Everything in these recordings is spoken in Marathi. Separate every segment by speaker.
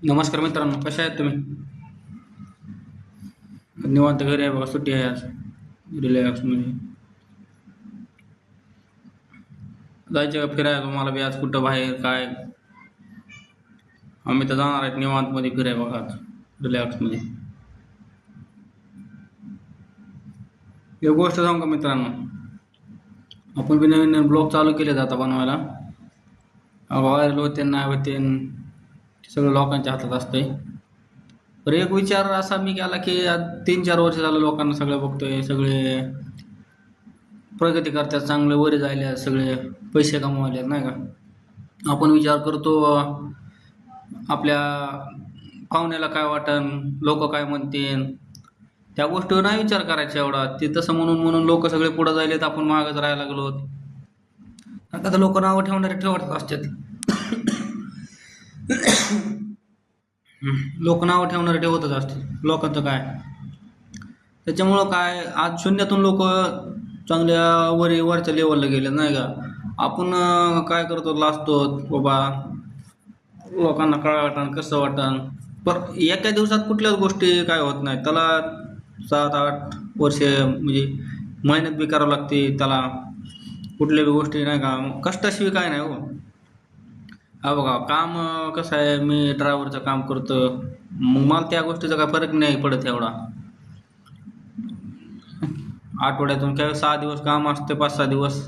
Speaker 1: नमस्कार मित्रांनो, कशा आहेत तुम्ही? निवांत घरी आहे बघा, सुट्टी आहे आज. रिलॅक्स म्हणजे जायचं का फिरायला तुम्हाला बी आज कुठं बाहेर काय? आम्ही तर जाणार आहेत निवांत मध्ये फिराय बघा आज रिलॅक्स मध्ये. एक गोष्ट सांगू का मित्रांनो, आपण बी नवीन नवीन ब्लॉग चालू केले आता बनवायला. व्हायरल होते नाही होते सगळं लोकांच्या हातात असतंय. तर एक विचार असा मी केला की आज 3-4 वर्ष झालं लोकांना सगळं बघतोय, सगळे प्रगती करतात, चांगले वर जायले सगळे, पैसे कमवायले नाही का. आपण विचार करतो आपल्या पाहुण्याला काय वाटन, लोक काय म्हणतील, त्या गोष्टीवर नाही विचार करायचा एवढा. ते तसं म्हणून म्हणून लोक सगळे पुढे जायलेत, आपण मागच राहायला लागलो. आता तर लोक नावं ठेवणारे ठेवत असतात. लोक नावं ठेवणारे ठेवतच असतात, लोकांचं काय. त्याच्यामुळं काय आज शून्यातून लोक चांगल्या वरच्या लेवलला गेले नाही का. आपण काय करतो, लाजतो बाबा, लोकांना काय वाटण कसं वाटण. पण एका दिवसात कुठल्याच गोष्टी काय होत नाही, त्याला 7-8 वर्ष म्हणजे मेहनत बी करावं लागते त्याला. कुठल्या बी गोष्टी नाही का कष्टाशिवाय काय नाही हो. हा बघा काम कसं आहे, मी ड्रायव्हरचं काम करतो, मग मला त्या गोष्टीचा काय फरक नाही पडत एवढा. आठवड्यातून काय 6 दिवस काम असते, 5-6 दिवस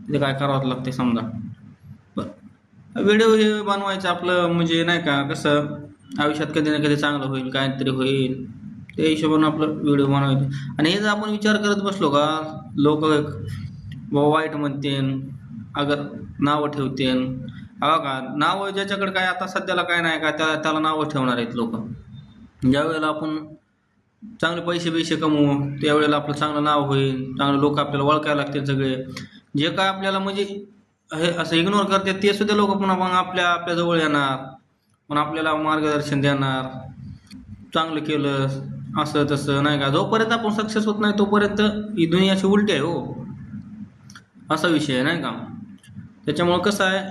Speaker 1: ते काय करावंच लागते समजा. व्हिडिओ हे बनवायचं आपलं म्हणजे नाही का, कसं आयुष्यात कधी ना कधी चांगलं होईल, काहीतरी होईल, त्या हिशोबाने आपलं व्हिडिओ बनवायचे. आणि हे जर आपण विचार करत बसलो का, लोक वाईट म्हणतील, अगर नावं ठेवतील. हा का, नावं ज्याच्याकडे काय आता सध्याला काय नाही का, त्याला नावं ठेवणार आहेत लोक. ज्या वेळेला आपण चांगले पैसे पैसे कमवू, त्यावेळेला आपलं चांगलं नाव होईल, चांगले लोक आपल्याला ओळखायला लागतील सगळे. जे काय आपल्याला म्हणजे हे असं इग्नोर करतात ते सुद्धा लोक पुन्हा मग आपल्या आपल्या जवळ येणार, पण आपल्याला मार्गदर्शन देणार, चांगलं केलं असं तसं नाही का. जोपर्यंत आपण सक्सेस होत नाही तोपर्यंत ही दुनिया अशी उलटी आहे हो, असा विषय आहे नाही का. त्याच्यामुळं कसं आहे,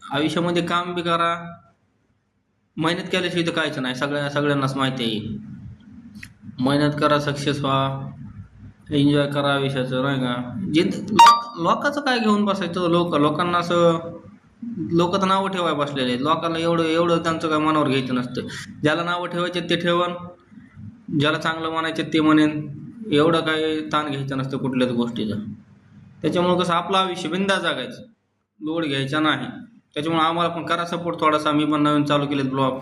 Speaker 1: आयुष्यामध्ये काम बी करा, मेहनत केल्याशिवाय तर काहीच नाही, सगळ्यांनाच माहिती आहे. मेहनत करा, सक्सेस व्हा, एन्जॉय करा आयुष्याचं नाही का. जे लोकांचं काय घेऊन बसायचं, लोकांना असं, लोक तर नावं ठेवाय बसलेले आहेत. लोकांना एवढं एवढं त्यांचं काय मनावर घ्यायचं नसतं. ज्याला नावं ठेवायचे ते ठेवन, ज्याला चांगलं म्हणायचे ते म्हणेन. एवढं काय ताण घ्यायचं नसतं कुठल्याच गोष्टीचं. त्याच्यामुळं कसं आपलं आयुष्य बिंदास जगायचं, लोड घ्यायचा नाही. त्याच्यामुळे आम्हाला पण करा सपोर्ट थोडासा. मी पण नवीन चालू केलेत ब्लॉग.